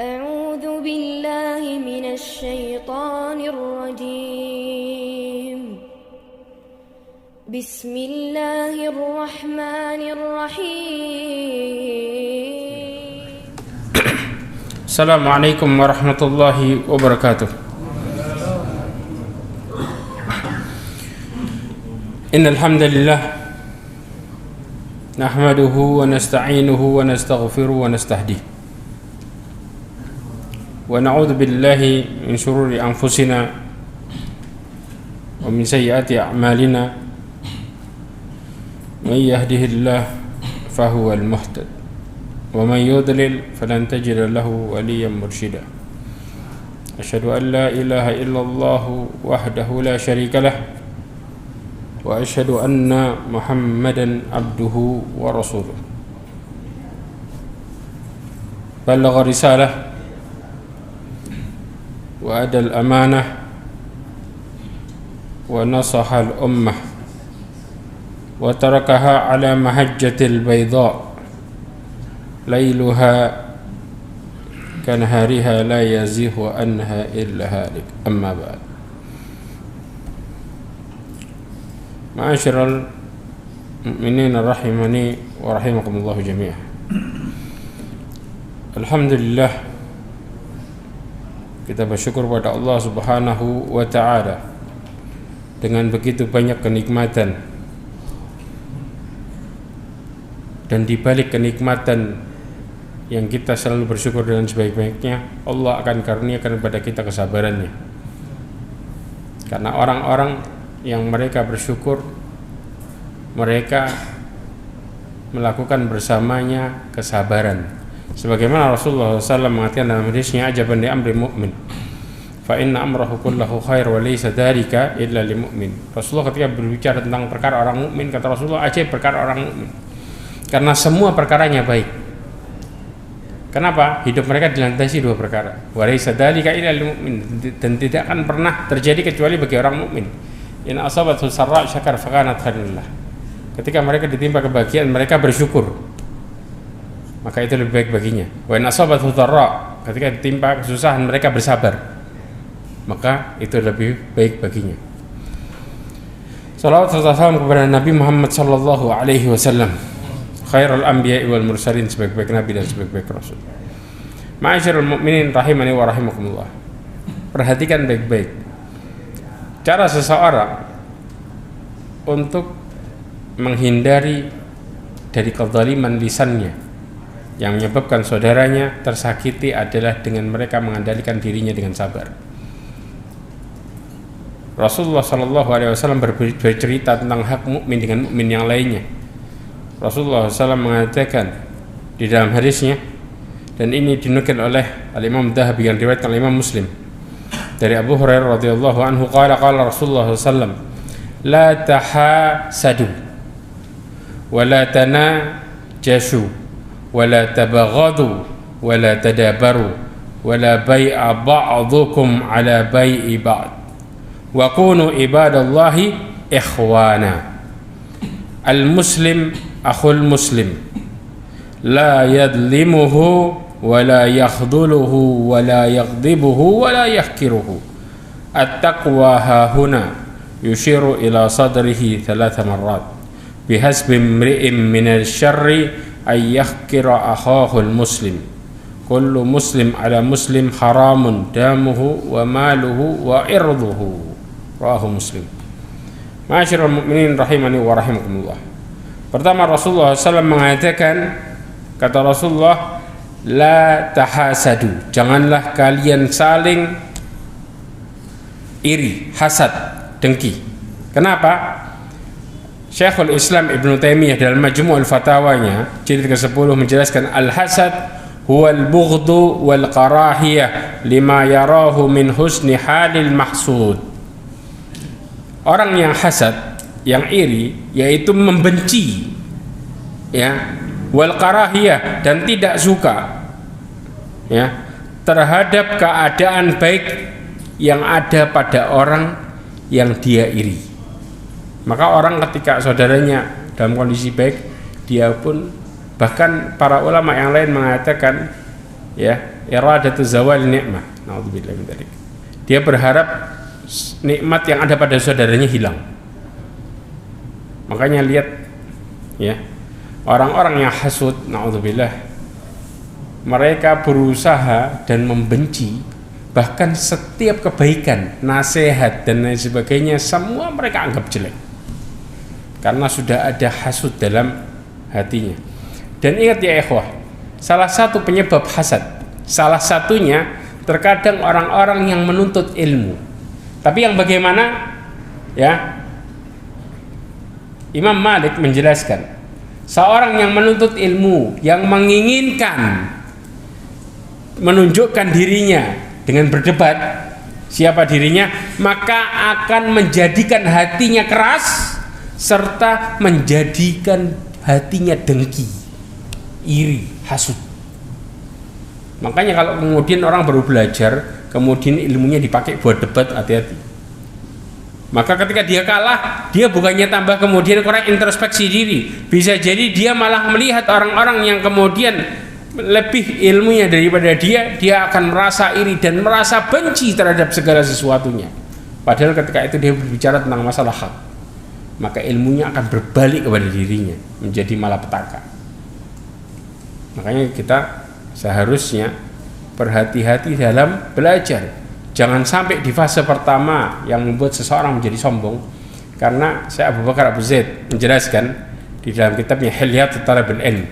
أعوذ بالله من الشيطان الرجيم بسم الله الرحمن الرحيم السلام عليكم ورحمة الله وبركاته. إن الحمد لله نحمده ونستعينه ونستغفره ونستهديه ونعوذ بالله من شرور أنفسنا ومن سيئات أعمالنا. من يهده الله فهو المهتد ومن يضلل فلن تجد له وليا مرشدا. أشهد أن لا إله إلا الله وحده لا شريك له وأشهد أن محمدا عبده ورسوله. بلغ رسالة وأدى الأمانة ونصح الأمة وتركها على محجة البيضاء ليلها كنهارها لا يزيغ عنها إلا هالك. أما بعد، معاشر المؤمنين رحمني ورحمكم الله جميعا. Alhamdulillah, kita bersyukur pada Allah Subhanahu wa Ta'ala dengan begitu banyak kenikmatan, dan di balik kenikmatan yang kita selalu bersyukur dengan sebaik-baiknya, Allah akan karuniakan kepada kita kesabarannya. Karena orang-orang yang mereka bersyukur, mereka melakukan bersamanya kesabaran. Sebagaimana Rasulullah SAW mengatakan dalam hadisnya, ajaban li amri mu'min fa inna amrahu kullahu khair wa laysa dzalika illa lil mu'min. Rasulullah ketika berbicara tentang perkara orang mukmin, kata Rasulullah, ajaib perkara orang mukmin, karena semua perkaranya baik. Kenapa? Hidup mereka dilandasi dua perkara, wa laysa dzalika illa lil mu'min, dan tidak akan pernah terjadi kecuali bagi orang mukmin. In asabathu sarra syakar fa kanat khairullah. Ketika mereka ditimpa kebahagiaan, mereka bersyukur, maka itu lebih baik baginya. Wa in asabathu dharra, ketika ditimpa kesusahan, mereka bersabar, maka itu lebih baik baginya. Salawat serta salam kepada Nabi Muhammad sallallahu alaihi wasallam, khairul anbiya'i wal mursalin, sebaik-baik nabi dan sebaik-baik rasul. Ma'asyiral mu'minin rahimani wa rahimakumullah. Perhatikan baik-baik cara seseorang untuk menghindari dari kezaliman lisannya yang menyebabkan saudaranya tersakiti adalah dengan mereka mengandalkan dirinya dengan sabar. Rasulullah sallallahu alaihi wasallam bercerita tentang hak mukmin dengan mukmin yang lainnya. Rasulullah SAW mengatakan di dalam hadisnya, dan ini dinukil oleh Al-Imam Dhahabi yang diriwayatkan oleh Imam Muslim dari Abu Hurairah radhiyallahu anhu, qala Rasulullah SAW, la tahasadu wa la tanajashu wa la tabaghadu wa la tadabaru wa la bai'a ba'dukum ala bai'i ba'd wa kunu ibadallahi ikhwana. Al-muslim akhul muslim, la yadlimuhu wa la yakhdhuluhu wa la yaghdibuhu wa la yahkiruhu. At-taqwa hahuna, yushiru ila sadrihi 3 marrat, bihasbi imri'in minal syarri ay yahkira akhahul muslim. Kullu muslim ala muslim haramun damuhu wa maluhu wa irduhu. Rawahu Muslim. Ma'asyiral mu'minin rahimani wa rahimakumullah. Pertama, Rasulullah SAW mengatakan, kata Rasulullah, la tahasadu, janganlah kalian saling iri, hasad, dengki. Kenapa? Syekhul Islam Ibnu Taimiyah dalam Majmu'ul Fatawanya jilid ke-10 menjelaskan, al-hasad huwal bughdu wal karahiyah lima yarahu min husni halil mahsud. Orang yang hasad, yang iri, yaitu membenci, ya, wal karahiyah, dan tidak suka, ya, terhadap keadaan baik yang ada pada orang yang dia iri. Maka orang ketika saudaranya dalam kondisi baik, dia pun, bahkan para ulama yang lain mengatakan ya, iradatu zawal nikmah. Naudzubillah min dzalik. Dia berharap nikmat yang ada pada saudaranya hilang. Makanya lihat ya, orang-orang yang hasud, naudzubillah, mereka berusaha dan membenci bahkan setiap kebaikan, nasihat dan lain sebagainya, semua mereka anggap jelek karena sudah ada hasud dalam hatinya. Dan ingat ya ikhwah, salah satu penyebab hasad, salah satunya terkadang orang-orang yang menuntut ilmu. Tapi yang bagaimana? Ya, Imam Malik menjelaskan, seorang yang menuntut ilmu, yang menginginkan menunjukkan dirinya dengan berdebat, siapa dirinya, maka akan menjadikan hatinya keras serta menjadikan hatinya dengki, iri, hasud. Makanya kalau kemudian orang baru belajar, kemudian ilmunya dipakai buat debat, hati-hati. Maka ketika dia kalah, dia bukannya tambah kemudian kurang introspeksi diri, bisa jadi dia malah melihat orang-orang yang kemudian lebih ilmunya daripada dia akan merasa iri dan merasa benci terhadap segala sesuatunya. Padahal ketika itu dia berbicara tentang masalah hak, maka ilmunya akan berbalik kepada dirinya, menjadi malapetaka. Makanya kita seharusnya berhati-hati dalam belajar. Jangan sampai di fase pertama yang membuat seseorang menjadi sombong. Karena Syekh Abu Bakar Abu Zaid menjelaskan di dalam kitabnya Hilyatut Thalibul Ilm,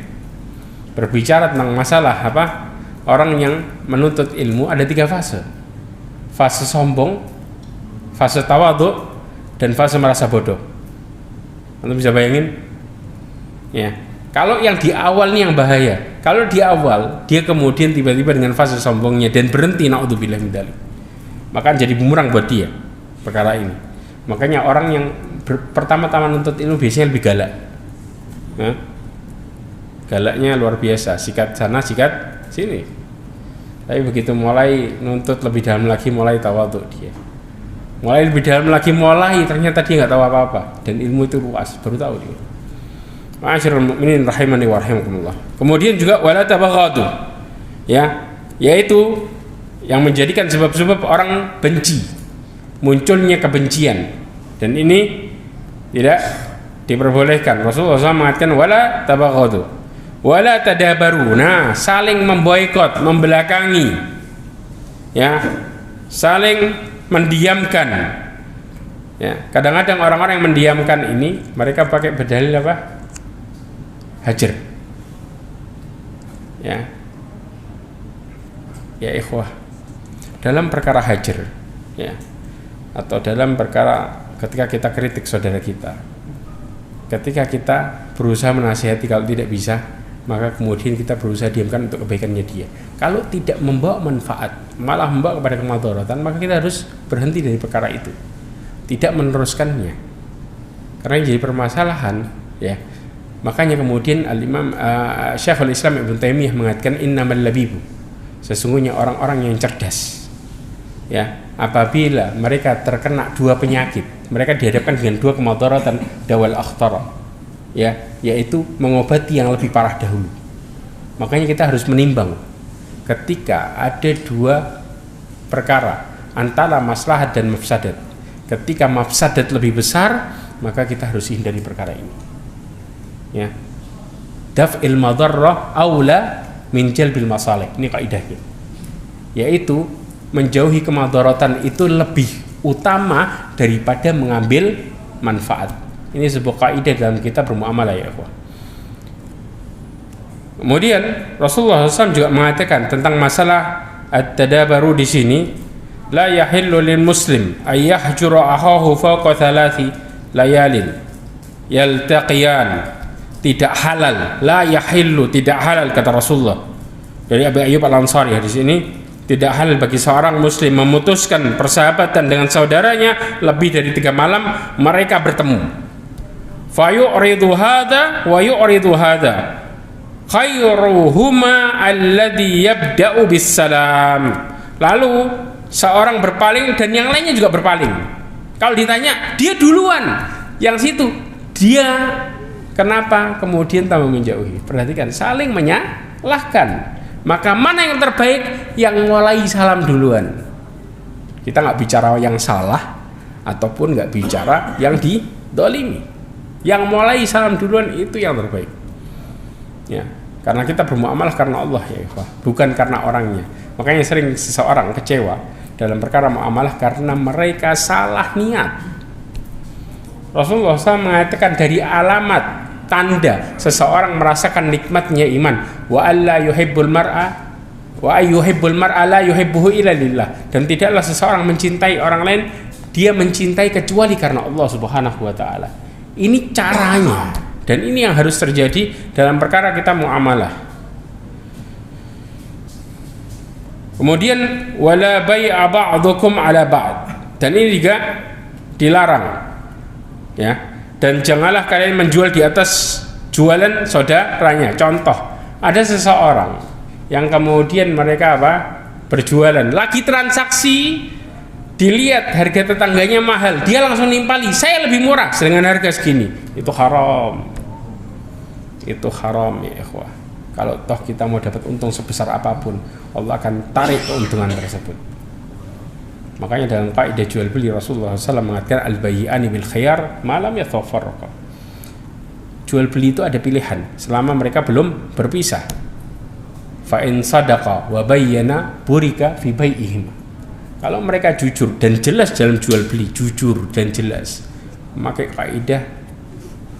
berbicara tentang masalah apa? Orang yang menuntut ilmu ada 3 fase. Fase sombong, fase tawadhu, dan fase merasa bodoh. Anda bisa bayangin? Ya. Kalau yang di awal ini yang bahaya. Kalau di awal dia kemudian tiba-tiba dengan fase sombongnya dan berhenti, naudzubillah min dzalik, maka jadi bumerang buat dia perkara ini. Makanya orang yang pertama-tama nuntut ilmu biasanya lebih galak. Galaknya luar biasa, sikat sana sikat sini. Tapi begitu mulai nuntut lebih dalam lagi, mulai tawadhu dia. Mulai lebih dalam lagi, mulai ternyata dia nggak tahu apa-apa dan ilmu itu luas, baru tahu dia. Ma'asyiral mu'minin rahimani wa rahimakumullah. Kemudian juga wala tabaghadu. Ya, yaitu yang menjadikan sebab-sebab orang benci, munculnya kebencian, dan ini tidak diperbolehkan. Rasulullah SAW mengatakan wala tabaghadu wala tadabaru. Nah, saling memboikot, membelakangi, ya, saling mendiamkan. Ya, kadang-kadang orang-orang yang mendiamkan ini mereka pakai berdalil apa? Hajar. Ya ikhwah, dalam perkara hajar, ya, atau dalam perkara ketika kita kritik saudara kita, ketika kita berusaha menasihati, kalau tidak bisa, maka kemudian kita berusaha diamkan untuk kebaikannya dia. Kalau tidak membawa manfaat, malah membawa kepada kemadaratan, maka kita harus berhenti dari perkara itu, tidak meneruskannya, karena yang jadi permasalahan, ya. Makanya kemudian Al-Imam Syekhul Islam Ibnu Taimiyah mengatakan innamal labibu, sesungguhnya orang-orang yang cerdas, ya, apabila mereka terkena 2 penyakit, mereka dihadapkan dengan 2 kemadaratan dawal akhtara, ya, yaitu mengobati yang lebih parah dahulu. Makanya kita harus menimbang ketika ada 2 perkara antara maslahat dan mafsadat. Ketika mafsadat lebih besar, maka kita harus hindari perkara ini. Ya, daf'il madarrah aula min jalbil masalih, ini kaidahnya, yaitu menjauhi kemadaratan itu lebih utama daripada mengambil manfaat. Ini sebuah kaidah dalam kitab bermuamalah, ya ikhwah. Kemudian Rasulullah SAW juga mengatakan tentang masalah at-tadabaru di sini, la yahillu lil muslim ay yahjura akhahu fawqa 3 layalin yaltaqiyan. Tidak halal, la yahillu, tidak halal, kata Rasulullah. Dari Abu Ayyub Al-Ansari hadis ini, tidak halal bagi seorang muslim memutuskan persahabatan dengan saudaranya lebih dari 3 malam mereka bertemu. Fa yu'ridu hadza wa yu'ridu hadza. Khairuhuma alladhi yabda'u bis salam. Lalu seorang berpaling dan yang lainnya juga berpaling. Kalau ditanya, dia duluan, yang situ dia kenapa kemudian tambah menjauhi? Perhatikan, saling menyalahkan. Maka mana yang terbaik? Yang mulai salam duluan. Kita nggak bicara yang salah ataupun nggak bicara yang didolimi. Yang mulai salam duluan itu yang terbaik. Ya, karena kita bermuamalah karena Allah ya ikhwah, bukan karena orangnya. Makanya sering seseorang kecewa dalam perkara muamalah karena mereka salah niat. Rasulullah SAW mengatakan dari alamat tanda seseorang merasakan nikmatnya iman, wa alla yuhibbul mar'a wa ayyuhibbul mar'a la yuhibbuhu illa lillah, dan tidaklah seseorang mencintai orang lain dia mencintai kecuali karena Allah Subhanahu wa taala. Ini caranya, dan ini yang harus terjadi dalam perkara kita muamalah. Kemudian wala bai'a ba'dukum ala ba'd, dan ini juga dilarang ya, dan janganlah kalian menjual di atas jualan saudaranya. Contoh, ada seseorang yang kemudian mereka berjualan, lagi transaksi, dilihat harga tetangganya mahal, dia langsung nimpali, saya lebih murah dengan harga segini. Itu haram. Itu haram ya ikhwah. Kalau toh kita mau dapat untung sebesar apapun, Allah akan tarik keuntungan tersebut. Makanya dalam kaidah jual beli Rasulullah SAW mengatakan al-bayyi'ani bil khiyar ma lam yatafarraqa. Jual beli itu ada pilihan selama mereka belum berpisah. Fa in sadaqa wa bayyana burika fi bai'ihim. Kalau mereka jujur dan jelas dalam jual beli, jujur dan jelas, maka kaidah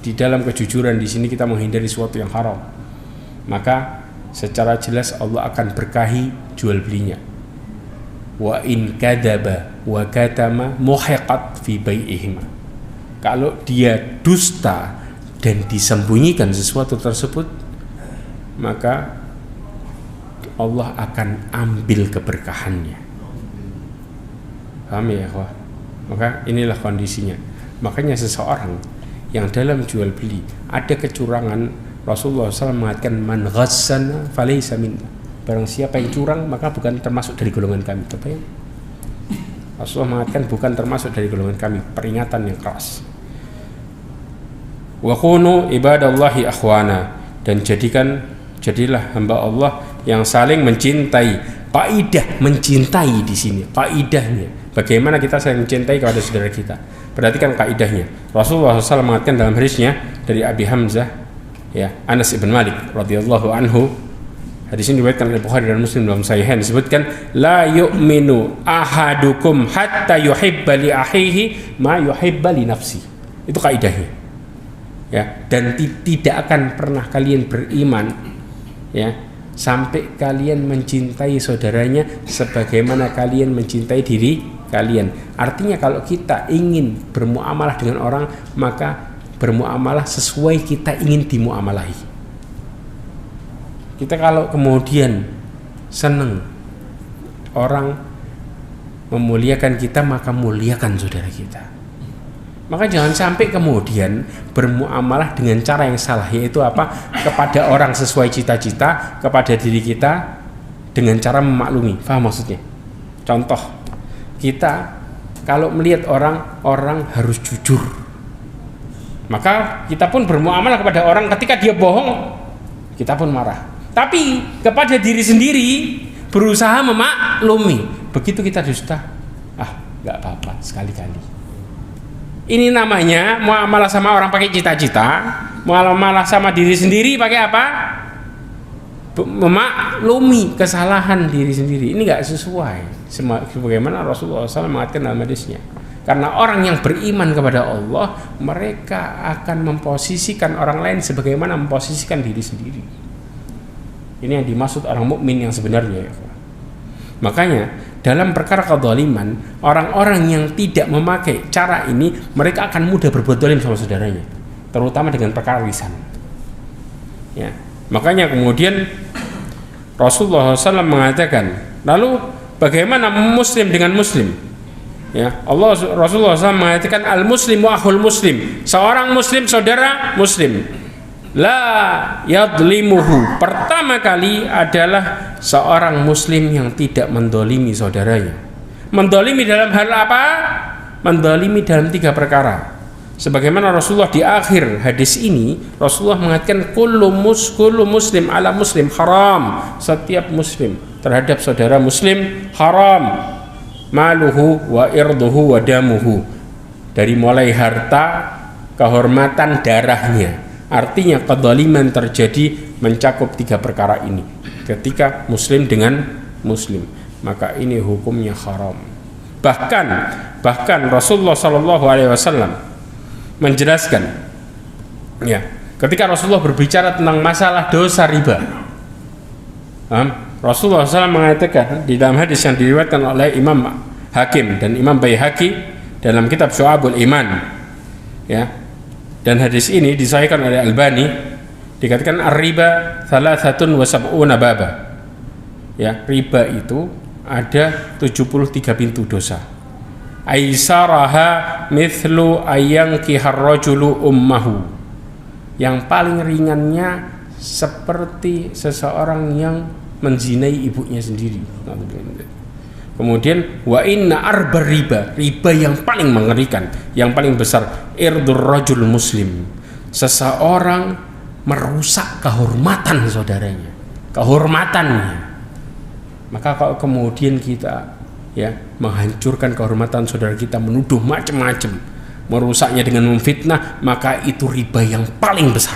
di dalam kejujuran di sini kita menghindari sesuatu yang haram. Maka secara jelas Allah akan berkahi jual belinya. Wa in kadaba wa katama muhiqat fi bai'ihima. Kalau dia dusta dan disembunyikan sesuatu tersebut, maka Allah akan ambil keberkahannya. Paham ya ikhwah? Maka inilah kondisinya. Makanya seseorang yang dalam jual beli ada kecurangan, Rasulullah SAW mengatakan man ghassana falaysa minna. Barang siapa yang curang maka bukan termasuk dari golongan kami. Coba ya. Rasulullah mengatakan bukan termasuk dari golongan kami. Peringatan yang keras. Wa kunu ibadallahi akhwana, dan jadilah hamba Allah yang saling mencintai. Kaidah mencintai di sini, kaidahnya bagaimana kita saling mencintai kepada saudara kita. Perhatikan kaidahnya. Rasulullah SAW mengatakan dalam hadisnya dari Abi Hamzah ya, Anas ibn Malik radhiyallahu anhu. Hadis ini diriwayatkan oleh Bukhari dan Muslim dalam Sahihain, disebutkan la yu'minu ahadukum hatta yuhibba li akhihi ma yuhibba li nafsi. Itu kaidahnya. Ya, dan tidak akan pernah kalian beriman ya sampai kalian mencintai saudaranya sebagaimana kalian mencintai diri kalian. Artinya kalau kita ingin bermuamalah dengan orang, maka bermuamalah sesuai kita ingin dimuamalahi. Kita kalau kemudian senang orang memuliakan kita, maka muliakan saudara kita. Maka jangan sampai kemudian bermuamalah dengan cara yang salah, yaitu apa? Kepada orang sesuai cita-cita, kepada diri kita dengan cara memaklumi. Paham maksudnya? Contoh, kita kalau melihat orang harus jujur, maka kita pun bermuamalah kepada orang, ketika dia bohong kita pun marah. Tapi kepada diri sendiri berusaha memaklumi. Begitu kita dusta, nggak apa-apa, sekali-kali. Ini namanya muamalah sama orang pakai cita-cita, muamalah sama diri sendiri pakai apa? Memaklumi kesalahan diri sendiri. Ini nggak sesuai sebagaimana Rasulullah SAW mengatakan dalam hadisnya. Karena orang yang beriman kepada Allah, mereka akan memposisikan orang lain sebagaimana memposisikan diri sendiri. Ini yang dimaksud orang mukmin yang sebenarnya. Makanya dalam perkara kedzaliman, orang-orang yang tidak memakai cara ini, mereka akan mudah berbuat zalim sama saudaranya, terutama dengan perkara lisan. Ya, makanya kemudian Rasulullah SAW mengatakan, lalu bagaimana muslim dengan muslim? Ya, Rasulullah SAW mengatakan al-muslimu akhul muslim, seorang muslim saudara muslim. La yadlimuhu, pertama kali adalah seorang muslim yang tidak mendolimi saudaranya. Mendolimi dalam hal apa? Mendolimi dalam 3 perkara. Sebagaimana Rasulullah di akhir hadis ini, Rasulullah mengatakan kullu muslim ala muslim haram. Setiap muslim terhadap saudara muslim haram. Maluhu wa irduhu wa damuhu. Dari mulai harta, kehormatan, darahnya. Artinya kedzaliman terjadi mencakup 3 perkara ini. Ketika muslim dengan muslim, maka ini hukumnya haram. Bahkan Rasulullah Shallallahu Alaihi Wasallam menjelaskan, ya, ketika Rasulullah berbicara tentang masalah dosa riba, Rasulullah SAW mengatakan di dalam hadis yang diriwayatkan oleh Imam Hakim dan Imam Baihaqi dalam kitab Syu'abul Iman, ya, dan hadis ini disahihkan oleh Albani, dikatakan ar-riba thalathatun wa sab'una baba. Ya, riba itu ada 73 pintu dosa. Aisaraha mithlu ayyangkihar rajulu ummahu. Yang paling ringannya seperti seseorang yang menzinai ibunya sendiri. Kemudian wa inna arbar riba yang paling mengerikan, yang paling besar, irdur rajul muslim. Seseorang merusak kehormatan saudaranya, kehormatannya. Maka kalau kemudian kita, ya, menghancurkan kehormatan saudara kita, menuduh macam-macam, merusaknya dengan memfitnah, maka itu riba yang paling besar.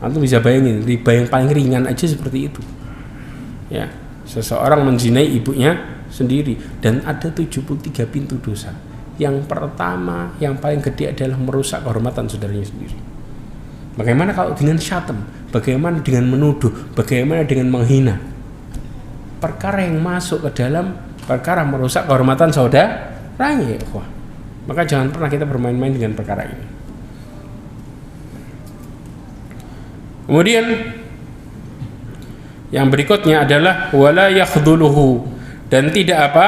Antum bisa bayangin, riba yang paling ringan aja seperti itu. Ya, seseorang menzinai ibunya sendiri, dan ada 73 pintu dosa. Yang pertama, yang paling gede adalah merusak kehormatan saudaranya sendiri. Bagaimana kalau dengan syatam? Bagaimana dengan menuduh? Bagaimana dengan menghina? Perkara yang masuk ke dalam perkara merusak kehormatan saudaranya, ya. Maka jangan pernah kita bermain-main dengan perkara ini. Kemudian yang berikutnya adalah wala yakhdhuluhu, dan tidak apa?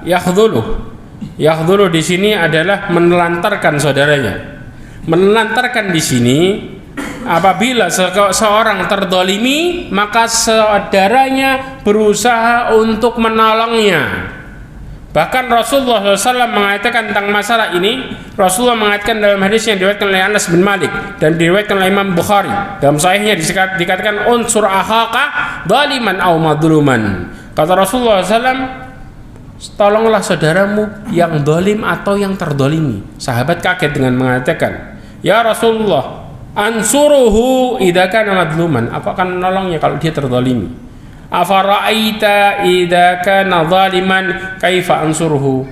Yakhdhuluh di sini adalah menelantarkan saudaranya. Menelantarkan di sini apabila seorang terdolimi, maka saudaranya berusaha untuk menolongnya. Bahkan Rasulullah SAW mengatakan tentang masalah ini. Rasulullah mengatakan dalam hadis yang diriwayatkan oleh Anas bin Malik dan diriwayatkan oleh Imam Bukhari, dalam sahihnya dikatakan unsur akhaka dhaliman aw madluman. Kata Rasulullah SAW, tolonglah saudaramu yang dolim atau yang terdolimi. Sahabat kaget dengan mengatakan, ya Rasulullah, ansuruhu idza kana madluman, aku akan menolongnya kalau dia terdolimi. Afara'aita idza kana zaliman kaifa ansuruhu,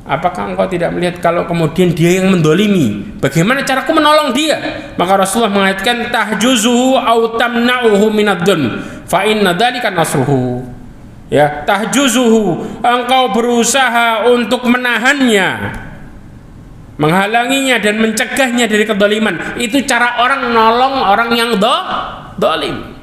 apakah engkau tidak melihat kalau kemudian dia yang mendolimi, bagaimana caraku menolong dia? Maka Rasulullah mengatakan tahjuzuhu au tamna'uhu minad-dun fa inna dzalika nasruhu. Ya, tahjuzuhu, engkau berusaha untuk menahannya, menghalanginya dan mencegahnya dari kedoliman. Itu cara orang nolong orang yang dolim.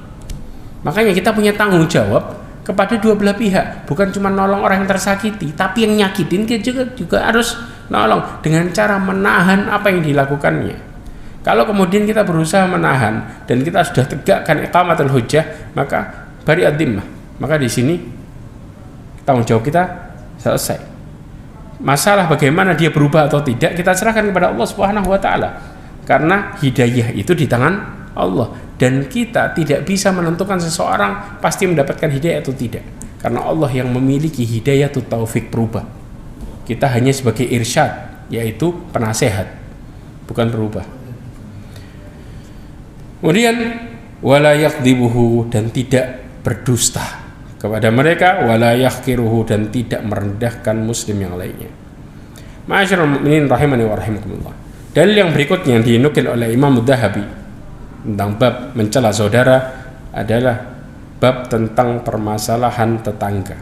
Makanya kita punya tanggung jawab kepada dua belah pihak, bukan cuma nolong orang yang tersakiti, tapi yang nyakitin kita juga harus nolong dengan cara menahan apa yang dilakukannya. Kalau kemudian kita berusaha menahan dan kita sudah tegakkan iqamatul hujjah, maka bari ad-dhimmah, maka di sini tanggung jawab kita selesai. Masalah bagaimana dia berubah atau tidak, kita serahkan kepada Allah Subhanahu wa taala. Karena hidayah itu di tangan Allah, dan kita tidak bisa menentukan seseorang pasti mendapatkan hidayah atau tidak. Karena Allah yang memiliki hidayah atau taufik berubah. Kita hanya sebagai irsyad, yaitu penasehat, bukan berubah. Kemudian wala yakdzibuhu, dan tidak berdusta kepada mereka, wala yahqiruhu, dan tidak merendahkan muslim yang lainnya. Ma'asyiral mu'minin rahimani wa rahimakumullah. Dalil yang berikutnya yang dinukil oleh Imam Adz-Dzahabi tentang bab mencela saudara adalah bab tentang permasalahan tetangga.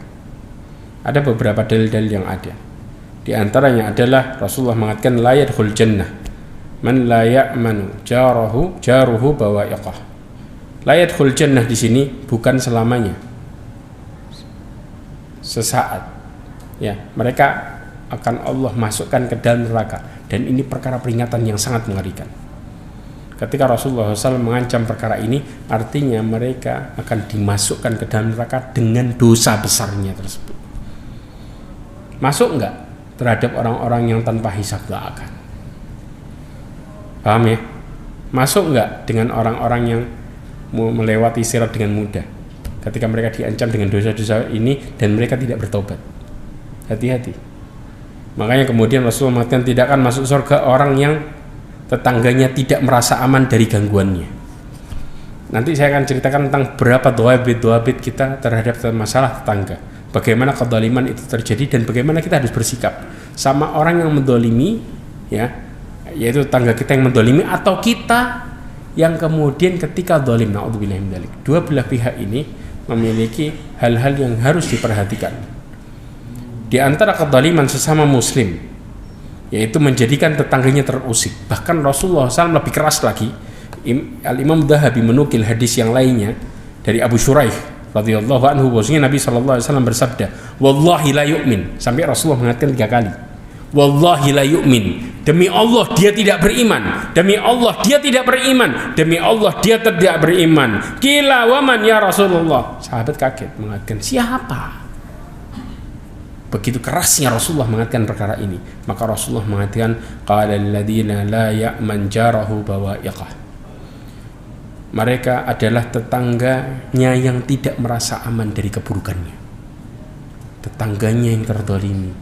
Ada beberapa dalil-dalil yang ada. Di antaranya adalah Rasulullah mengatakan la yadkhul jannah man la ya'manu jaruhu bawa'iqah. La yadkhul jannah di sini bukan selamanya, sesaat, ya, mereka akan Allah masukkan ke dalam neraka, dan ini perkara peringatan yang sangat mengerikan. Ketika Rasulullah SAW mengancam perkara ini, artinya mereka akan dimasukkan ke dalam neraka dengan dosa besarnya tersebut. Masuk enggak terhadap orang-orang yang tanpa hisab? Enggak akan. Paham ya? Masuk nggak dengan orang-orang yang melewati sirat dengan mudah ketika mereka diancam dengan dosa-dosa ini dan mereka tidak bertobat? Hati-hati. Makanya kemudian Rasulullah mengatakan tidak akan masuk surga orang yang tetangganya tidak merasa aman dari gangguannya. Nanti saya akan ceritakan tentang berapa doabit kita terhadap masalah tetangga, bagaimana kezaliman itu terjadi dan bagaimana kita harus bersikap sama orang yang mendolimi, ya, yaitu tetangga kita yang mendolimi atau kita yang kemudian ketika zalim, naudzubillah min dzalik. Dua belah pihak ini memiliki hal-hal yang harus diperhatikan. Di antara kezaliman sesama muslim, yaitu menjadikan tetangganya terusik. Bahkan Rasulullah SAW lebih keras lagi. Al-Imam Dhahabi menukil hadis yang lainnya dari Abu Shuraih radhiyallahu anhu bahwasanya Nabi sallallahu alaihi wasallam bersabda, "Wallahi la yu'min." Sampai Rasulullah mengatakan 3 kali. "Wallahi la yu'min." Demi Allah dia tidak beriman. Demi Allah dia tidak beriman. Demi Allah dia tidak beriman. Qila wa man ya Rasulullah? Sahabat kaget mengatakan, "Siapa?" Begitu kerasnya Rasulullah mengatakan perkara ini, maka Rasulullah mengatakan, "Qala alladziina la ya'man jarahu bawa'iqah." Mereka adalah tetangganya yang tidak merasa aman dari keburukannya. Tetangganya yang terdolimi.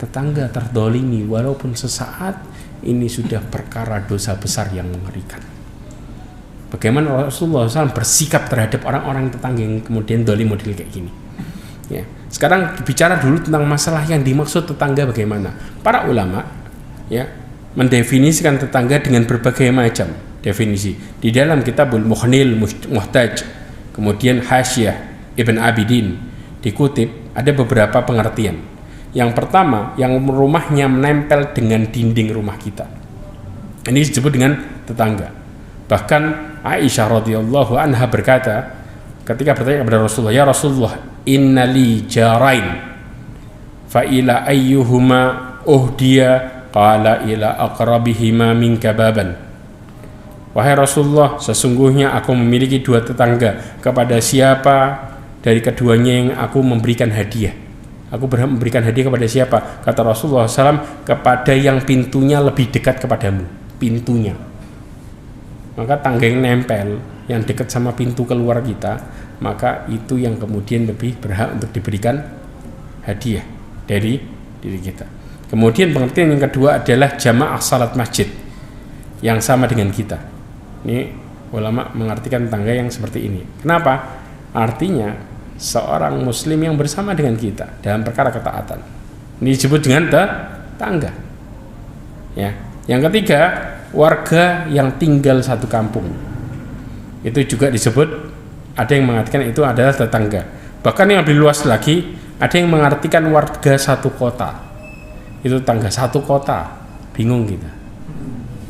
Tetangga terdolimi walaupun sesaat, ini sudah perkara dosa besar yang mengerikan. Bagaimana Rasulullah SAW bersikap terhadap orang-orang tetangga yang kemudian dolim model kayak gini. Ya. Sekarang bicara dulu tentang masalah yang dimaksud tetangga bagaimana. Para ulama ya mendefinisikan tetangga dengan berbagai macam definisi. Di dalam Kitabul Mughnil Muhtaj, kemudian Hasyah Ibn Abidin dikutip ada beberapa pengertian. Yang pertama, yang rumahnya menempel dengan dinding rumah kita. Ini disebut dengan tetangga. Bahkan Aisyah radhiyallahu anha berkata ketika bertanya kepada Rasulullah, "Ya Rasulullah, innali jarain fa ila ayyuhuma uhdiya?" Qala ila aqrabihima minka baban. Wahai Rasulullah, sesungguhnya aku memiliki 2 tetangga. Kepada siapa dari keduanya yang aku memberikan hadiah? Aku berhak memberikan hadiah kepada siapa? Kata Rasulullah SAW, kepada yang pintunya lebih dekat kepadamu. Pintunya. Maka tangga yang nempel, yang dekat sama pintu keluar kita, maka itu yang kemudian lebih berhak untuk diberikan hadiah dari diri kita. Kemudian pengertian yang kedua adalah jamaah salat masjid yang sama dengan kita. Ini ulama mengartikan tangga yang seperti ini. Kenapa? Artinya seorang muslim yang bersama dengan kita dalam perkara ketaatan. Ini disebut dengan tetangga. Ya. Yang ketiga, warga yang tinggal satu kampung. Itu juga disebut, ada yang mengatakan itu adalah tetangga. Bahkan yang lebih luas lagi, ada yang mengartikan warga satu kota. Itu tetangga satu kota. Bingung kita.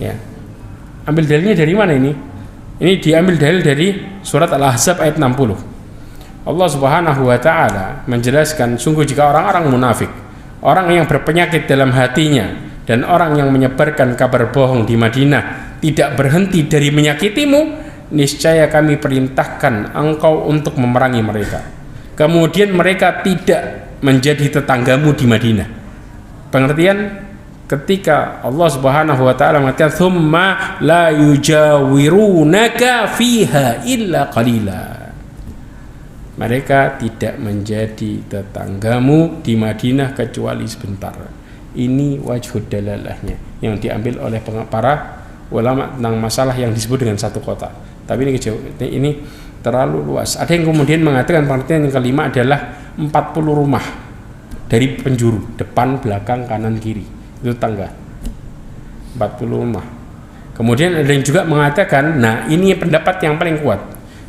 Ya. Ambil dalilnya dari mana ini? Ini diambil dalil dari surat Al-Ahzab ayat 60. Allah Subhanahu wa taala menjelaskan, sungguh jika orang-orang munafik, orang yang berpenyakit dalam hatinya dan orang yang menyebarkan kabar bohong di Madinah tidak berhenti dari menyakitimu, niscaya kami perintahkan engkau untuk memerangi mereka. Kemudian mereka tidak menjadi tetanggamu di Madinah. Pengertian ketika Allah Subhanahu wa taala mengatakan tsumma la yujawirunaka fiha illa qalila. Mereka tidak menjadi tetanggamu di Madinah kecuali sebentar. Ini wajhud dalalahnya yang diambil oleh para ulama tentang masalah yang disebut dengan satu kota. Tapi ini terlalu luas. Ada yang kemudian mengatakan pengertian yang kelima adalah 40 rumah dari penjuru, depan, belakang, kanan, kiri. Itu tangga. 40 rumah. Kemudian ada yang juga mengatakan, nah ini pendapat yang paling kuat,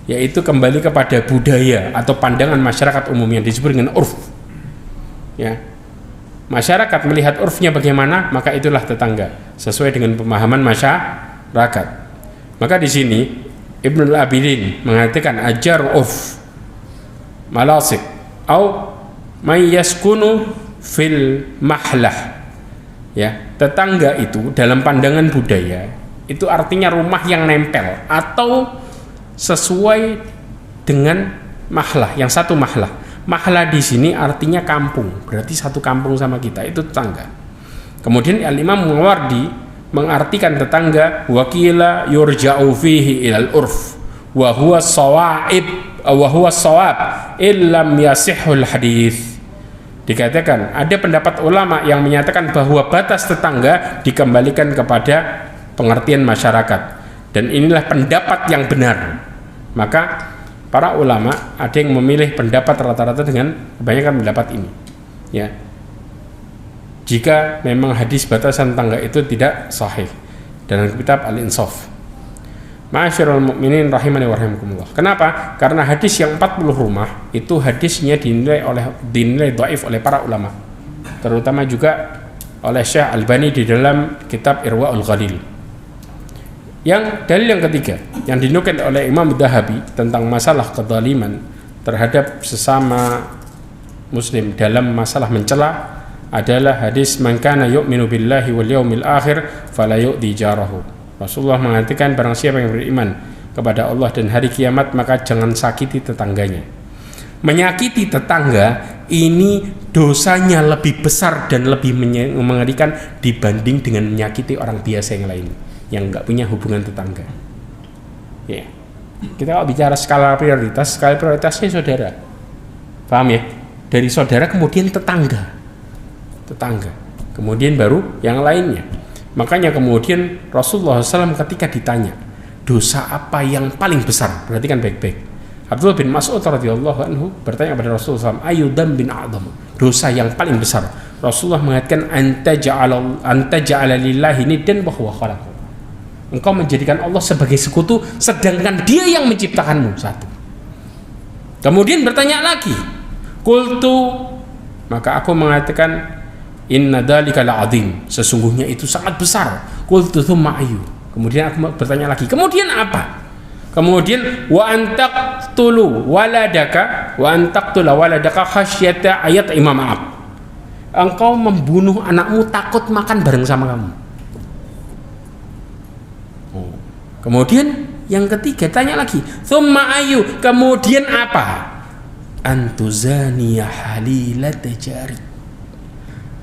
yaitu kembali kepada budaya atau pandangan masyarakat umum yang disebut dengan urf. Ya. Masyarakat melihat urfnya bagaimana, maka itulah tetangga sesuai dengan pemahaman masyarakat. Maka di sini Ibnu Abidin mengatakan ajar urf malasik au may yaskunu fil mahlah. Ya, tetangga itu dalam pandangan budaya itu artinya rumah yang nempel atau sesuai dengan mahlah, yang satu mahlah. Mahlah di sini artinya kampung, berarti satu kampung sama kita, itu tetangga. Kemudian Al-Imam Mawardi mengartikan tetangga, wakila yurja'u fihi ilal urf wa huwa shawab illam yasihhul hadis. Dikatakan ada pendapat ulama yang menyatakan bahwa batas tetangga dikembalikan kepada pengertian masyarakat, dan inilah pendapat yang benar. Maka para ulama ada yang memilih pendapat rata-rata dengan kebanyakan pendapat ini, ya. Jika memang hadis batasan tangga itu tidak sahih, dalam kitab Al-Insaf. Ma'asyiral mukminin rahimani wa rahimakumullah. Kenapa? Karena hadis yang 40 rumah itu hadisnya dinilai dhaif oleh para ulama, terutama juga oleh Syekh Albani di dalam kitab Irwaul Ghalil. Yang dalil yang ketiga yang dinukil oleh Imam Dhahabi tentang masalah kedzaliman terhadap sesama muslim dalam masalah mencela adalah hadis man kana yu'minu billahi wal yaumil akhir fala yu'dhi jarahu. Rasulullah mengatakan barang siapa yang beriman kepada Allah dan hari kiamat maka jangan sakiti tetangganya. Menyakiti tetangga ini dosanya lebih besar dan lebih mengerikan dibanding dengan menyakiti orang biasa yang lain yang enggak punya hubungan tetangga. Ya. Kita kalau bicara skala prioritasnya saudara. Paham ya? Dari saudara kemudian tetangga, kemudian baru yang lainnya. Makanya kemudian Rasulullah SAW ketika ditanya dosa apa yang paling besar, perhatikan baik-baik. Abdullah bin Mas'ud radhiyallahu anhu bertanya kepada Rasulullah SAW, ayu dzambin a'dzam, dosa yang paling besar. Rasulullah mengatakan anta ja'ala lillahi niddan wa huwa khalaq. Engkau menjadikan Allah sebagai sekutu sedangkan Dia yang menciptakanmu. Satu. Kemudian bertanya lagi, qultu, maka aku mengatakan inna dzalika la'adzim, sesungguhnya itu sangat besar. Qultu tsumma ayu, kemudian aku bertanya lagi, kemudian apa? Kemudian wa antaqtulu waladaka khasyata ayat imam ab, engkau membunuh anakmu takut makan bareng sama kamu. Kemudian yang ketiga tanya lagi, tsumma ayu, kemudian apa? Antuzaniya halilata jari,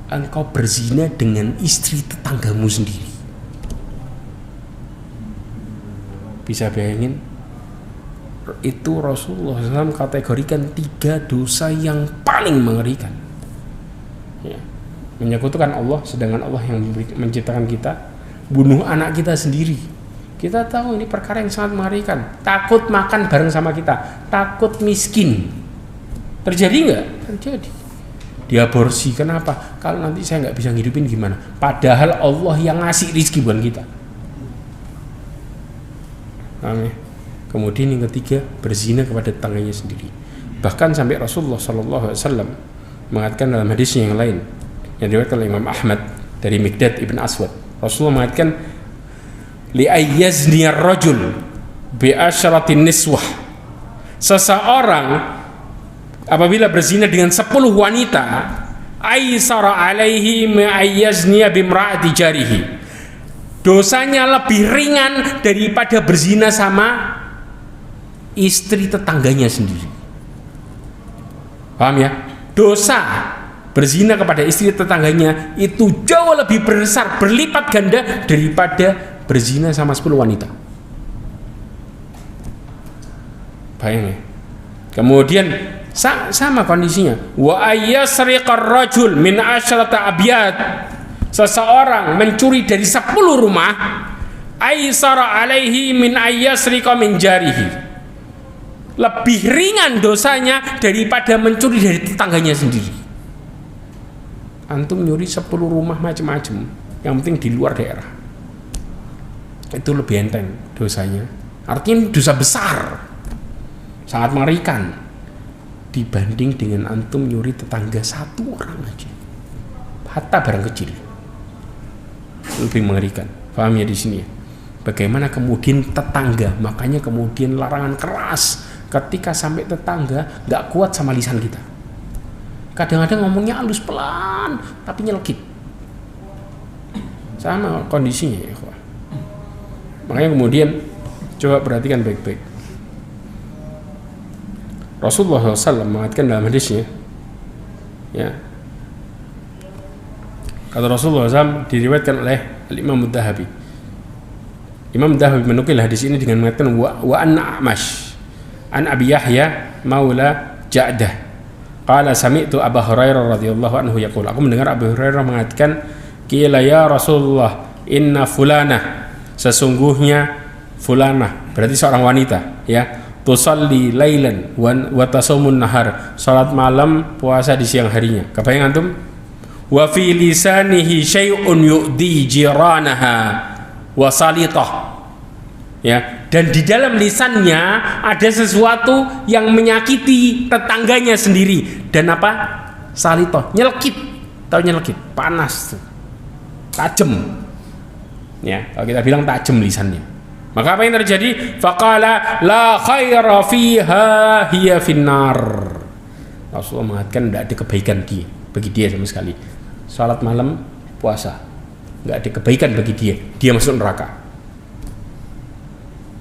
engkau berzina dengan istri tetanggamu sendiri. Bisa bayangin? Itu Rasulullah SAW kategorikan 3 dosa yang paling mengerikan, ya. Menyekutukan Allah sedangkan Allah yang menciptakan kita, bunuh anak kita sendiri. Kita tahu ini perkara yang sangat mengerikan. Takut makan bareng sama kita, takut miskin. Terjadi nggak? Terjadi. Diaborsi, kenapa? Kalau nanti saya nggak bisa ngidupin gimana? Padahal Allah yang ngasih rezeki buat kita. Amin. Kemudian yang ketiga, berzina kepada tetangganya sendiri. Bahkan sampai Rasulullah SAW mengatakan dalam hadisnya yang lain yang diriwayatkan oleh Imam Ahmad dari Miqdad ibn Aswad, Rasulullah mengatakan li ayyazni ar-rajul bi asyratin niswah, seseorang apabila berzina dengan 10 wanita, aisara alaihi ma ayyazniya bimra'ati jarihi, dosanya lebih ringan daripada berzina sama istri tetangganya sendiri. Paham ya? Dosa berzina kepada istri tetangganya itu jauh lebih besar, berlipat ganda daripada berzina sama 10 wanita. Bayang ya? Kemudian sama kondisinya, wa ayyasriqar rajul min asyrata abyad, seseorang mencuri dari 10 rumah, aisara alaihi min ayyasriqa min jarihi, lebih ringan dosanya daripada mencuri dari tetangganya sendiri. Antum nyuri 10 rumah macam-macam, yang penting di luar daerah, itu lebih enteng dosanya. Artinya dosa besar, sangat mengerikan dibanding dengan antum nyuri tetangga 1 orang aja, hatta barang kecil, lebih mengerikan. Paham ya di sini ya? Bagaimana kemudian tetangga, makanya kemudian larangan keras ketika sampai tetangga nggak kuat sama lisan kita. Kadang-kadang ngomongnya halus pelan tapi nyelkit. Sama kondisinya ya. Makanya kemudian coba perhatikan baik-baik. Rasulullah SAW mengatakan dalam hadisnya, ya, kata Rasulullah SAW diriwayatkan oleh Al-Imam Ad-Dhahabi. Imam Ad-Dhahabi menukil hadis ini dengan mengatakan wa anna A'mash an Abi Yahya maula Ja'dah qala sami'tu Abu Hurairah radhiyallahu anhu yaqul, aku mendengar Abu Hurairah mengatakan, qila ya Rasulullah inna fulanah, sesungguhnya fulanah berarti seorang wanita ya, tusalli lailan wa tasumun nahar, salat malam puasa di siang harinya. Kebayang antum? Wa fi lisanihi syai'un yu'di jiranaha wa salitah, ya, dan di dalam lisannya ada sesuatu yang menyakiti tetangganya sendiri, dan apa? Salitoh, nyelekit. Tahu nyelekit? Panas tuh, tajam, ya, kalau kita bilang tajam lisannya. Maka apa yang terjadi? Faqala la khaira fiha hiya finnar. Rasulullah mengatakan tidak ada kebaikan bagi dia sama sekali. Salat malam, puasa, nggak ada kebaikan bagi dia masuk neraka.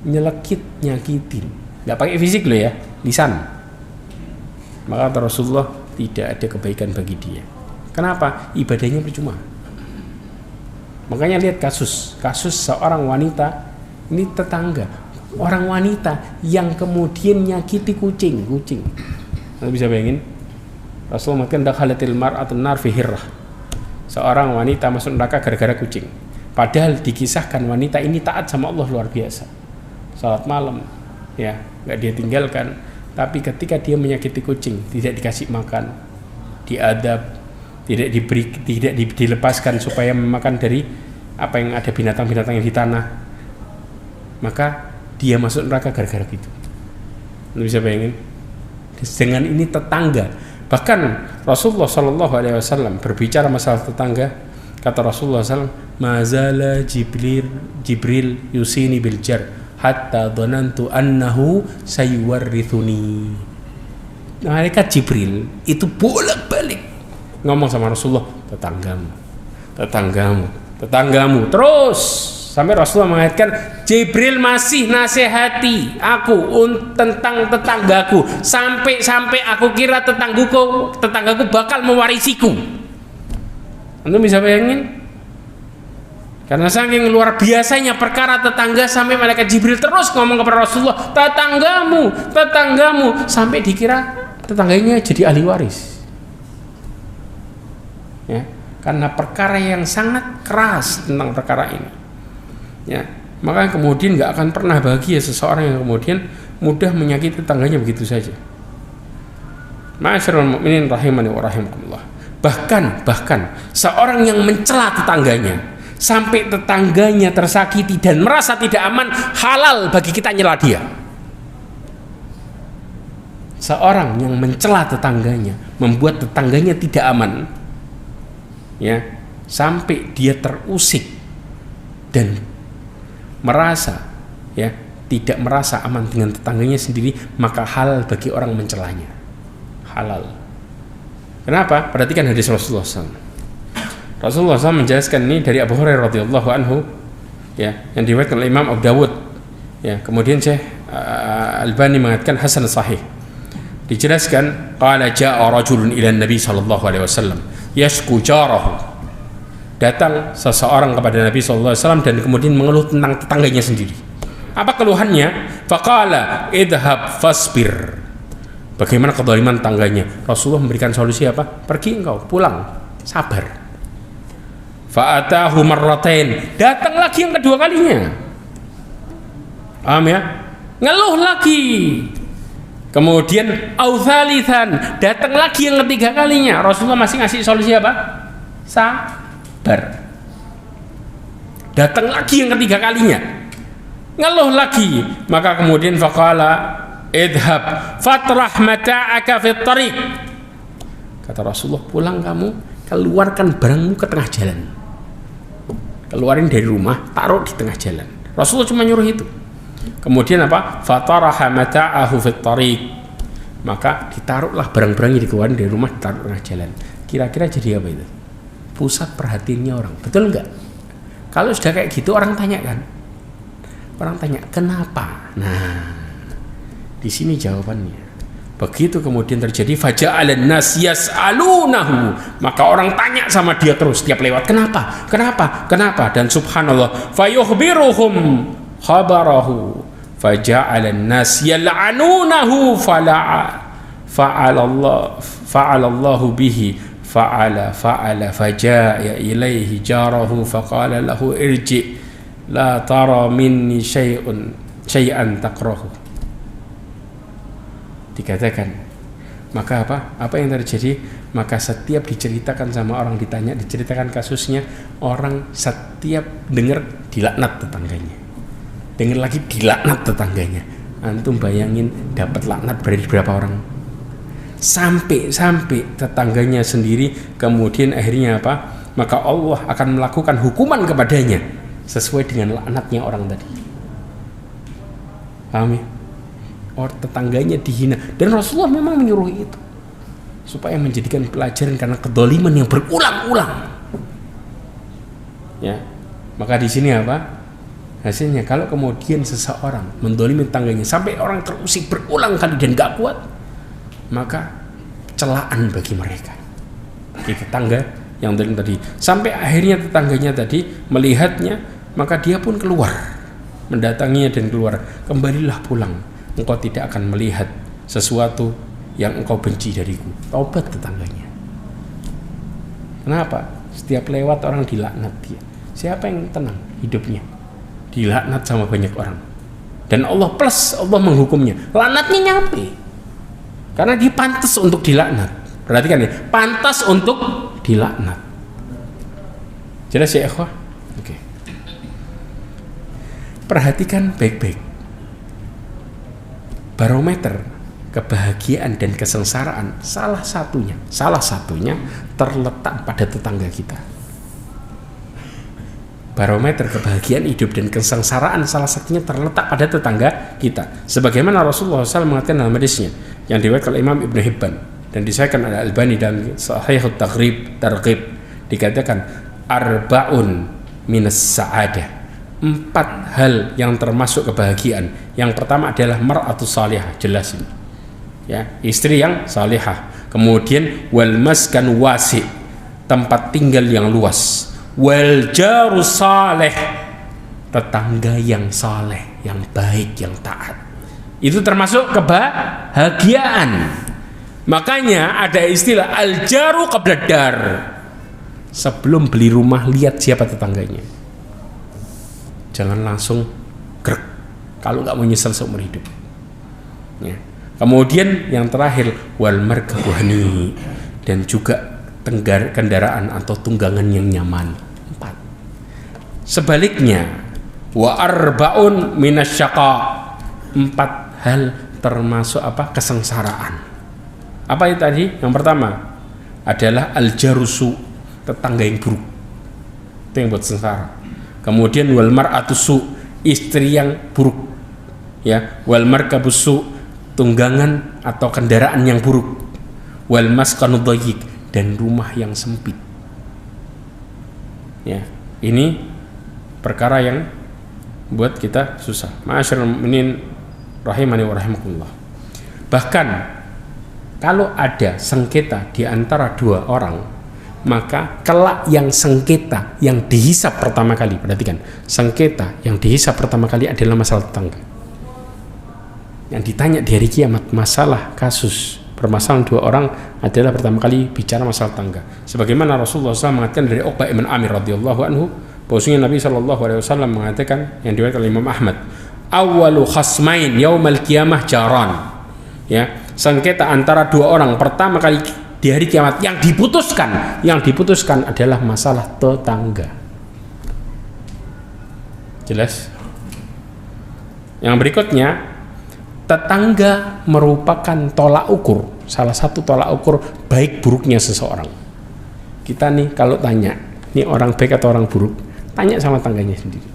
Nyelekit, nyakitin, nggak pakai fisik loh ya, lisan. Maka kata Rasulullah tidak ada kebaikan bagi dia. Kenapa? Ibadahnya percuma. Makanya lihat kasus seorang wanita, ini tetangga, orang wanita yang kemudian nyakiti kucing. Anda bisa bayangin? Rasulullah mengatakan dakhalatil mar'atun nar fi hirrah, seorang wanita masuk neraka gara-gara kucing. Padahal dikisahkan wanita ini taat sama Allah luar biasa, salat malam, ya, nggak dia tinggalkan. Tapi ketika dia menyakiti kucing, tidak dikasih makan, diadab, tidak dilepaskan supaya memakan dari apa yang ada binatang-binatang yang di tanah, maka dia masuk neraka gara-gara gitu. Anda bisa bayangin? Dengan ini tetangga. Bahkan Rasulullah SAW berbicara masalah tetangga, kata Rasulullah SAW, mazala Jibril yusini bil jar hatta dhanantu annahu sayuwarrithuni. Malaikat Jibril itu bolak-balik ngomong sama Rasulullah, tetanggamu, terus sampai Rasulullah mengatakan, Jibril masih nasihati aku tentang tetanggaku sampai aku kira tetanggaku bakal mewarisiku. Anda bisa bayangin? Karena saking luar biasanya perkara tetangga sampai malaikat Jibril terus ngomong kepada Rasulullah, tetanggamu, sampai dikira tetangganya jadi ahli waris. Ya, karena perkara yang sangat keras tentang perkara ini. Ya, maka kemudian nggak akan pernah bahagia seseorang yang kemudian mudah menyakiti tetangganya begitu saja. Ma'asyiral mu'minin rahimani wa rahimakumullah. Bahkan seorang yang mencela tetangganya sampai tetangganya tersakiti dan merasa tidak aman, halal bagi kita nyela dia. Seorang yang mencela tetangganya, membuat tetangganya tidak aman, ya, sampai dia terusik dan merasa, ya, tidak merasa aman dengan tetangganya sendiri, maka halal bagi orang mencelanya. Halal. Kenapa? Perhatikan hadis Rasulullah SAW. Rasulullah SAW menjelaskan ini dari Abu Hurairah radhiyallahu anhu, ya, yang diriwayatkan oleh Imam Abu Dawud, ya, kemudian Syekh Albani mengatakan hasan sahih. Dijelaskan, qala jaa rajulun ila Nabi sallallahu alaihi wasallam yashku jarahu. Datang seseorang kepada Nabi SAW dan kemudian mengeluh tentang tetangganya sendiri. Apa keluhannya? Faqala idhab fasbir. Bagaimana kezaliman tetangganya? Rasulullah memberikan solusi apa? Pergi engkau, pulang, sabar. Fa'atahu marratain. Datang lagi yang kedua kalinya. Paham ya? Ngeluh lagi. Kemudian authalithan, datang lagi yang ketiga kalinya. Rasulullah masih ngasih solusi apa? Datang lagi yang ketiga kalinya, ngeluh lagi. Maka kemudian faqala idhab fatrah mata'aka fit tariq. Kata Rasulullah, pulang kamu, keluarkan barangmu ke tengah jalan. Keluarin dari rumah, taruh di tengah jalan. Rasulullah cuma nyuruh itu. Kemudian apa? Fataraha mata'ahu fit tariq. Maka ditaruhlah barang-barang yang dikeluarin dari rumah, ditaruh di tengah jalan. Kira-kira jadi apa itu? Pusat perhatiannya orang, betul enggak? Kalau sudah kayak gitu orang tanya kan, kenapa? Nah, di sini jawabannya. Begitu kemudian terjadi faja'alan nas yas'alunahu, maka orang tanya sama dia terus tiap lewat, kenapa, dan subhanallah fayukhbiruhum khabarahu faja'alan nas yal'anunahu fa'alallahu bihi fa'ala faja'a ilaihi jarahu faqala lahu irji la tara minni syai'an takrahu. Dikatakan, maka apa yang terjadi? Maka setiap diceritakan sama orang, ditanya, diceritakan kasusnya, orang setiap dengar dilaknat tetangganya, dengar lagi dilaknat tetangganya. Antum bayangin dapat laknat dari berapa orang? Sampai tetangganya sendiri kemudian akhirnya apa? Maka Allah akan melakukan hukuman kepadanya sesuai dengan laknatnya orang tadi. Paham ya? Tetangganya dihina, dan Rasulullah memang menyuruh itu supaya menjadikan pelajaran karena kedoliman yang berulang-ulang. Ya, maka di sini apa hasilnya? Kalau kemudian seseorang mendolimi tetangganya sampai orang terusik berulang kali dan gak kuat, maka celaan bagi mereka, bagi tetangga yang tadi, sampai akhirnya tetangganya tadi melihatnya, maka dia pun keluar mendatanginya dan keluar, kembalilah pulang. Engkau tidak akan melihat sesuatu yang engkau benci dariku. Taubat tetangganya. Kenapa? Setiap lewat orang dilaknat dia. Siapa yang tenang hidupnya? Dilaknat sama banyak orang. Dan Allah menghukumnya. Laknatnya nyampe. Karena dia pantas untuk dilaknat. Perhatikan ya, pantas untuk dilaknat. Jelas ya ikhwah? Oke. Perhatikan baik-baik. Barometer kebahagiaan dan kesengsaraan salah satunya terletak pada tetangga kita. Barometer kebahagiaan hidup dan kesengsaraan salah satunya terletak pada tetangga kita. Sebagaimana Rasulullah SAW mengatakan dalam hadisnya yang diriwayatkan oleh Imam Ibnu Hibban dan disahihkan oleh Albani dalam Sahih Targhib, dikatakan arba'un minas sa'adah, 4 hal yang termasuk kebahagiaan. Yang pertama adalah mar'atus salihah, jelas ini ya, istri yang salihah. Kemudian wal maskan wasi, tempat tinggal yang luas. Wal jaru saleh, tetangga yang saleh, yang baik, yang taat. Itu termasuk kebahagiaan. Makanya ada istilah al jaru qabla dar. Sebelum beli rumah lihat siapa tetangganya. Jangan langsung grek kalau nggak mau nyesal seumur hidup. Ya. Kemudian yang terakhir wal markabani, dan juga kendaraan atau tunggangan yang nyaman. 4. Sebaliknya wa arbaun minasyaqa, 4 hal termasuk apa? Kesengsaraan. Apa itu tadi? Yang pertama adalah al jarusu, tetangga yang buruk. Itu yang buat sengsara. Kemudian wal mar'atusu, istri yang buruk, ya. Wal markabusu, tunggangan atau kendaraan yang buruk. Wal maskanu dhayyik, dan rumah yang sempit. Ya, ini perkara yang buat kita susah. Ma'asyiral mu'minin rahimani wa rahimakumullah. Bahkan kalau ada sengketa di antara 2 orang, maka kelak yang sengketa yang dihisap pertama kali, perhatikan, sengketa yang dihisap pertama kali adalah masalah tetangga. Yang ditanya di hari kiamat, masalah kasus permasalahan 2 orang adalah pertama kali bicara masalah tetangga. Sebagaimana Rasulullah SAW mengatakan dari Uqbah ibn Amir radhiyallahu anhu, bahwasanya Nabi SAW mengatakan yang diriwayatkan oleh Imam Ahmad, awwalu khasmain yaumal qiyamah jaran. Ya, sengketa antara 2 orang pertama kali di hari kiamat yang diputuskan adalah masalah tetangga. Jelas? Yang berikutnya, tetangga merupakan tolak ukur, salah satu tolak ukur baik buruknya seseorang. Kita nih kalau tanya, ini orang baik atau orang buruk, tanya sama tangganya sendiri.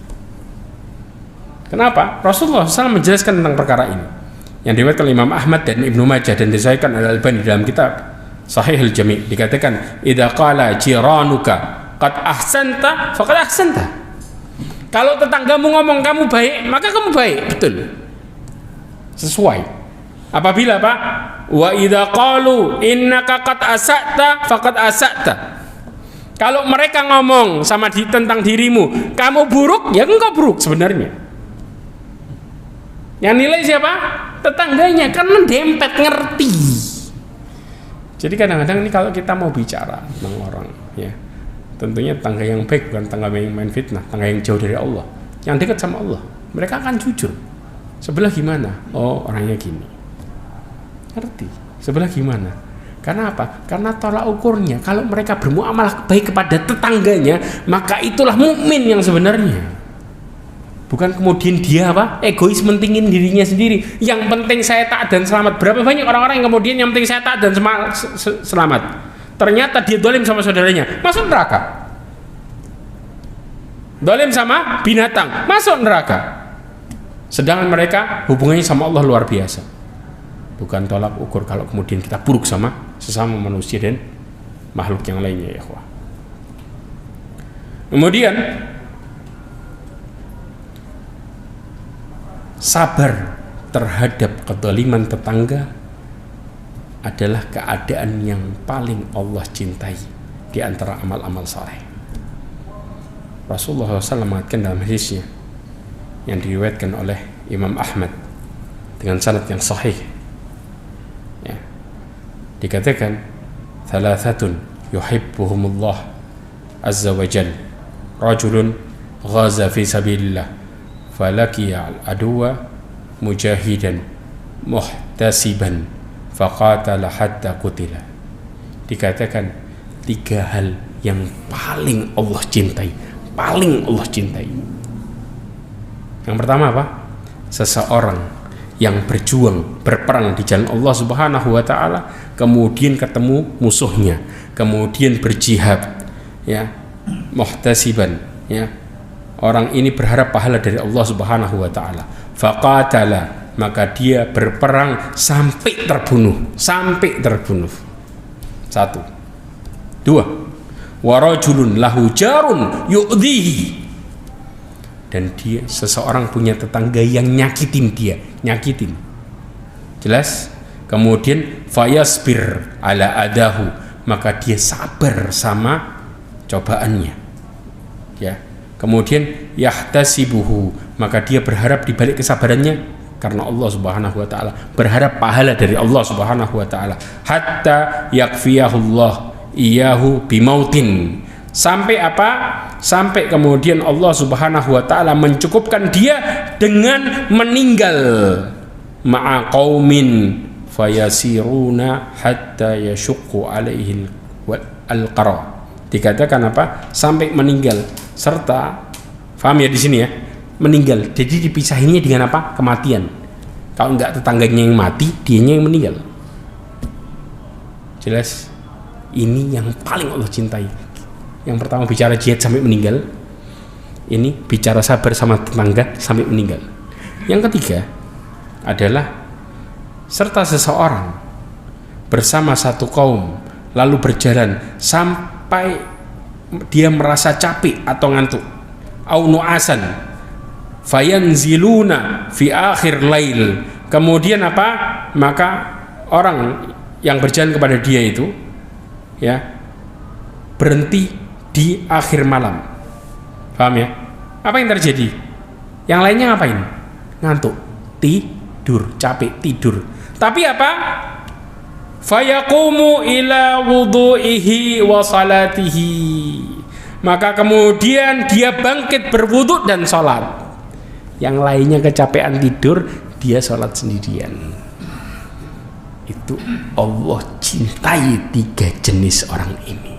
Kenapa? Rasulullah SAW menjelaskan tentang perkara ini yang diriwayatkan oleh Imam Ahmad dan Ibnu Majah dan disahihkan oleh Albani dalam kitab Sahihul Jami', dikatakan idza qala jiranuka qad ahsanta faqad ahsanta. Kalau tetanggamu ngomong kamu baik, maka kamu baik, betul, sesuai. Apabila Pak, wa idza qalu innaka qad asa'ta faqad asa'ta. Kalau mereka ngomong sama tentang dirimu, kamu buruk, ya engkau buruk sebenarnya. Yang nilai siapa? Tetangganya, karena dempet ngerti. Jadi kadang-kadang ini kalau kita mau bicara tentang orang, ya, tentunya tangga yang baik, bukan tangga yang main fitnah, tangga yang jauh dari Allah, yang dekat sama Allah. Mereka akan jujur. Sebelah gimana? Oh, orangnya gini. Ngerti. Sebelah gimana? Karena apa? Karena tolak ukurnya, kalau mereka bermuamalah baik kepada tetangganya, maka itulah mukmin yang sebenarnya. Bukan kemudian dia egois mentingin dirinya sendiri. Yang penting saya taat dan selamat. Berapa banyak orang-orang yang kemudian yang penting saya taat dan selamat. Ternyata dia dolim sama saudaranya, masuk neraka. Dolim sama binatang, masuk neraka. Sedangkan mereka hubungannya sama Allah luar biasa. Bukan tolak ukur kalau kemudian kita buruk sama sesama manusia dan makhluk yang lainnya, ya ikhwah. Kemudian sabar terhadap kezaliman tetangga adalah keadaan yang paling Allah cintai di antara amal-amal saleh. Rasulullah SAW mengatakan dalam hadisnya yang diriwayatkan oleh Imam Ahmad dengan sanad yang sahih, ya, dikatakan thalathatun yuhibbuhumullah azza wa jal, rajulun ghaza fi sabilillah falaqiya al-aduwa mujahidan muhtasiban faqatala hatta qutila. Dikatakan 3 hal yang paling Allah cintai, paling Allah cintai. Yang pertama apa? Seseorang yang berjuang, berperang di jalan Allah Subhanahu wa taala, kemudian ketemu musuhnya, kemudian berjihad, ya, muhtasiban, ya. Orang ini berharap pahala dari Allah Subhanahu wa taala. Faqatala, maka dia berperang sampai terbunuh, sampai terbunuh. 1. 2. Warajulun lahu jarun yu'dhihi, dan dia seseorang punya tetangga yang nyakitin dia, nyakitin. Jelas? Kemudian fayasbir ala adahu, maka dia sabar sama cobaannya. Ya. Kemudian yahtasibuhu, maka dia berharap di balik kesabarannya karena Allah Subhanahu wa taala, berharap pahala dari Allah Subhanahu wa taala. Hatta yakfiyahullah iyahu bimautin. Sampai apa? Sampai kemudian Allah Subhanahu wa taala mencukupkan dia dengan meninggal ma'a qaumin fayasiruna hatta yashuqqu alaihi al-qara. Dikatakan apa? Sampai meninggal, serta paham ya di sini ya? Meninggal. Jadi dipisahinnya dengan apa? Kematian. Kalau enggak tetangganya yang mati, dianya yang meninggal. Jelas? Ini yang paling Allah cintai. Yang pertama bicara jihad sampai meninggal, ini bicara sabar sama tetangga sampai meninggal. Yang ketiga adalah serta seseorang bersama satu kaum lalu berjalan sampai dia merasa capek atau ngantuk, au nu'asan fayanziluna fi akhir lail, kemudian apa, maka orang yang berjalan kepada dia itu, ya, berhenti di akhir malam. Paham ya? Apa yang terjadi? Yang lainnya ngapain? Ngantuk, tidur, capek, tidur. Tapi apa? Fayaqumu ila wudu'ihi wa salatihi, maka kemudian dia bangkit berwudu dan sholat. Yang lainnya kecapean tidur, dia sholat sendirian. Itu Allah cintai 3 jenis orang ini.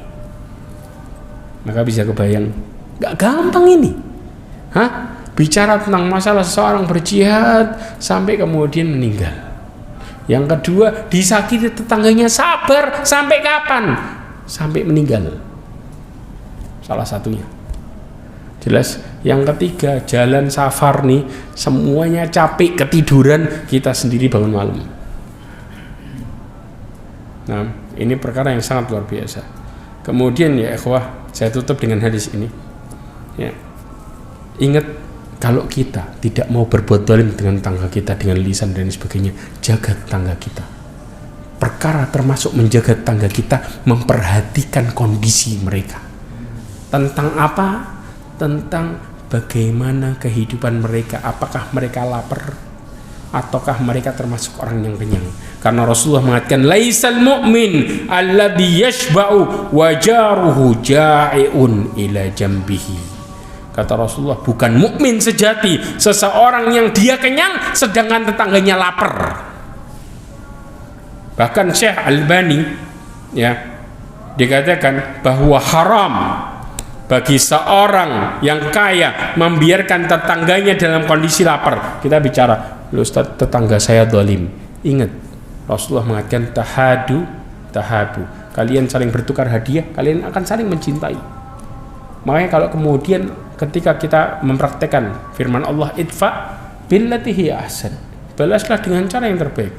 Maka bisa kebayang, gak gampang ini. Bicara tentang masalah seseorang berjihad sampai kemudian meninggal. Yang kedua, disakiti tetangganya, sabar sampai kapan? Sampai meninggal. Salah satunya. Jelas? Yang ketiga, jalan safar nih, semuanya capek, ketiduran, kita sendiri bangun malam. Nah, ini perkara yang sangat luar biasa. Kemudian ya ikhwah, saya tutup dengan hadis ini. Ya. Ingat Kalau kita tidak mau berbuat zalim dengan tetangga kita dengan lisan dan sebagainya, jaga tetangga kita. Perkara termasuk menjaga tetangga kita, memperhatikan kondisi mereka. Tentang apa? Tentang bagaimana kehidupan mereka. Apakah mereka lapar? Ataukah mereka termasuk orang yang kenyang? Karena Rasulullah mengatakan, laisal mu'min alladhi yashba'u wa jaruhu ja'iun ila jambihi. Kata Rasulullah, bukan mukmin sejati seseorang yang dia kenyang sedangkan tetangganya lapar. Bahkan Syekh Albani dikatakan bahwa haram bagi seorang yang kaya membiarkan tetangganya dalam kondisi lapar. Kita bicara, Ustaz, tetangga saya zalim. Ingat, Rasulullah mengatakan tahabu. Kalian saling bertukar hadiah, kalian akan saling mencintai. Makanya kalau kemudian ketika kita mempraktekkan firman Allah, idfa billati hiya ahsan, balaslah dengan cara yang terbaik.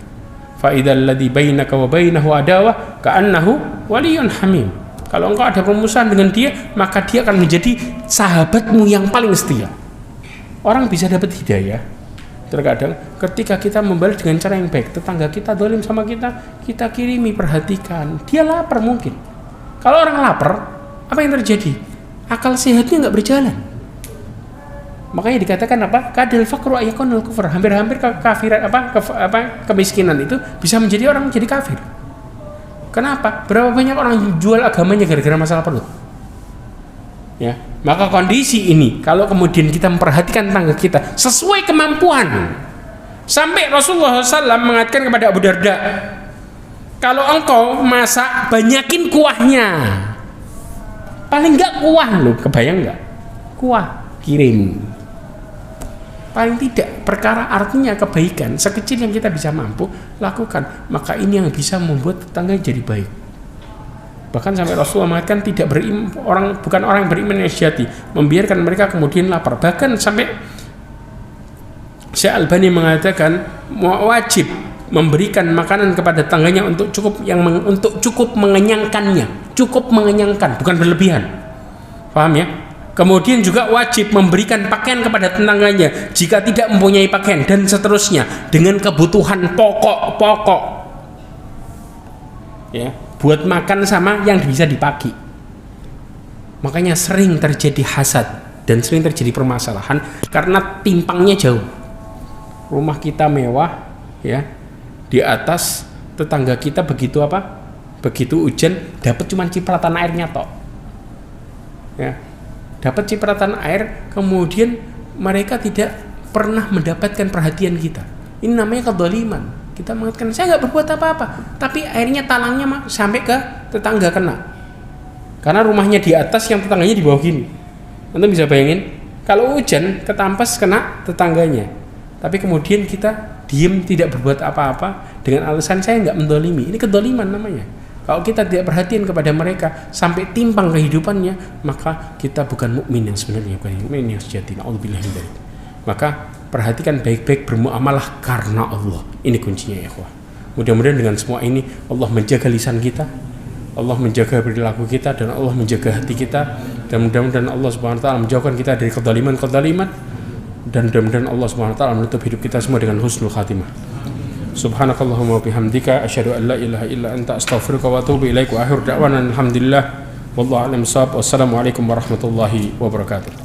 Fa idzal ladzi bainaka wa bainahu adawah ka'annahu waliyyun hamim. Kalau engkau ada permusuhan dengan dia, maka dia akan menjadi sahabatmu yang paling setia. Orang bisa dapat hidayah terkadang ketika kita membalas dengan cara yang baik. Tetangga kita zalim sama kita, kita kirimi, perhatikan. Dia lapar mungkin. Kalau orang lapar, apa yang terjadi? Akal sehatnya nggak berjalan. Makanya dikatakan apa? Kadal faqru ayakunul kufur. Hampir-hampir kekafiran kemiskinan itu bisa menjadi orang menjadi kafir. Kenapa? Berapa banyak orang jual agamanya gara-gara masalah perut? Ya, maka kondisi ini kalau kemudian kita memperhatikan tetangga kita sesuai kemampuan. Sampai Rasulullah SAW mengatakan kepada Abu Darda, kalau engkau masak banyakin kuahnya. Paling enggak kuah loh, kebayang enggak? Kuah kirim. Paling tidak, perkara artinya kebaikan sekecil yang kita bisa mampu lakukan, maka ini yang bisa membuat tetangga jadi baik. Bahkan sampai Rasulullah mengatakan bukan orang yang beriman yang sejati membiarkan mereka kemudian lapar. Bahkan sampai Syekh Albani mengatakan wajib memberikan makanan kepada tetangganya untuk cukup mengenyangkannya, cukup mengenyangkan, bukan berlebihan. Paham ya? Kemudian juga wajib memberikan pakaian kepada tetangganya jika tidak mempunyai pakaian, dan seterusnya dengan kebutuhan pokok-pokok. Ya, buat makan sama yang bisa dipakai. Makanya sering terjadi hasad dan sering terjadi permasalahan karena timpangnya jauh. Rumah kita mewah, ya, di atas tetangga kita begitu hujan dapat cuma cipratan airnya tok, ya, dapat cipratan air, kemudian mereka tidak pernah mendapatkan perhatian kita. Ini namanya kedzaliman. Kita mengatakan saya nggak berbuat apa-apa, tapi airnya talangnya sampai ke tetangga kena, karena rumahnya di atas yang tetangganya di bawah gini. Anda bisa bayangin kalau hujan ketampas kena tetangganya, tapi kemudian kita diem tidak berbuat apa-apa dengan alasan saya nggak mendolimi. Ini kedzaliman namanya. Kalau kita tidak perhatian kepada mereka sampai timpang kehidupannya, maka kita bukan mukmin yang sebenarnya, bukan mukmin yang sejati. Na'udzubillah min dzalik. Maka perhatikan baik-baik, bermuamalah karena Allah. Ini kuncinya ya ikhwah. Mudah-mudahan dengan semua ini Allah menjaga lisan kita, Allah menjaga perilaku kita, dan Allah menjaga hati kita, dan mudah-mudahan Allah Subhanahu wa taala menjauhkan kita dari kedzaliman, dan mudah-mudahan Allah Subhanahu wa taala menutup hidup kita semua dengan husnul khatimah. Subhanakallahumma wa bihamdika asyhadu an la ilaha illa anta astaghfiruka wa atubu ilaik wa akhiru da'wana alhamdulillah wallahu a'lam bissawab. Wassalamualaikum warahmatullahi wabarakatuh.